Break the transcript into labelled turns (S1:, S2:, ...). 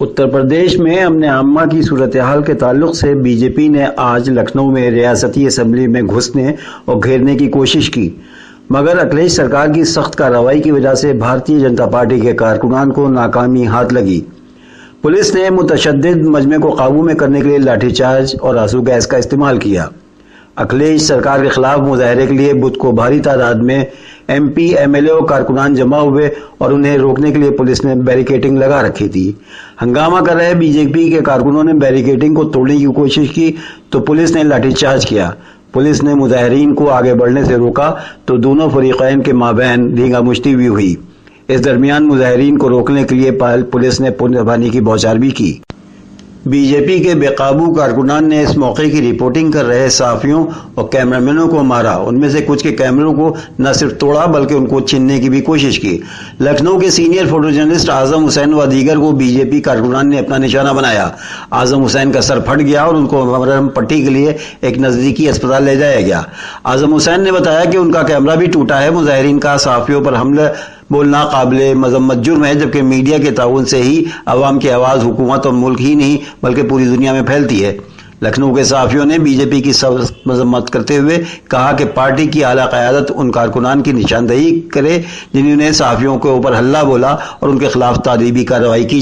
S1: اتر پردیش میں امن عامہ کی صورتحال کے تعلق سے بی جے پی نے آج لکھنؤ میں ریاستی اسمبلی میں گھسنے اور گھیرنے کی کوشش کی، مگر اکھلیش سرکار کی سخت کارروائی کی وجہ سے بھارتیہ جنتا پارٹی کے کارکنان کو ناکامی ہاتھ لگی۔ پولیس نے متشدد مجمع کو قابو میں کرنے کے لیے لاٹھی چارج اور آنسو گیس کا استعمال کیا۔ اکھلیش سرکار کے خلاف مظاہرے کے لیے بدھ کو بھاری تعداد میں MP, MLA اور کارکنان جمع ہوئے اور انہیں روکنے کے لیے پولیس نے بیریکیڈنگ لگا رکھی تھی۔ ہنگامہ کر رہے بی جے پی کے کارکنوں نے بیریکیڈنگ کو توڑنے کی کوشش کی تو پولیس نے لاٹھی چارج کیا۔ پولیس نے مظاہرین کو آگے بڑھنے سے روکا تو دونوں فریقین کے مابین دھینگا مشتی بھی ہوئی۔ اس درمیان مظاہرین کو روکنے کے لیے پولیس نے پانی کی بوچھار بھی کی۔ بی جے پی کے بے قابو کارکنان نے اس موقع کی رپورٹنگ کر رہے صحافیوں اور کیمرامینوں کو مارا۔ ان میں سے کچھ کے کیمروں کو نہ صرف توڑا بلکہ ان کو چھیننے کی بھی کوشش کی۔ لکھنؤ کے سینئر فوٹو جرنلسٹ اعظم حسین و دیگر کو بی جے پی کارکنان نے اپنا نشانہ بنایا۔ اعظم حسین کا سر پھٹ گیا اور ان کو مرہم پٹی کے لیے ایک نزدیکی اسپتال لے جایا گیا۔ اعظم حسین نے بتایا کہ ان کا کیمرہ بھی ٹوٹا ہے۔ مظاہرین کا صحافیوں پر حملہ بولنا قابل مذمت جرم ہے، جبکہ میڈیا کے تعاون سے ہی عوام کی آواز حکومت اور ملک ہی نہیں بلکہ پوری دنیا میں پھیلتی ہے۔ لکھنؤ کے صحافیوں نے بی جے پی کی سخت مذمت کرتے ہوئے کہا کہ پارٹی کی اعلیٰ قیادت ان کارکنان کی نشاندہی کرے جنہوں نے صحافیوں کے اوپر ہلہ بولا اور ان کے خلاف تعذیبی کارروائی کی۔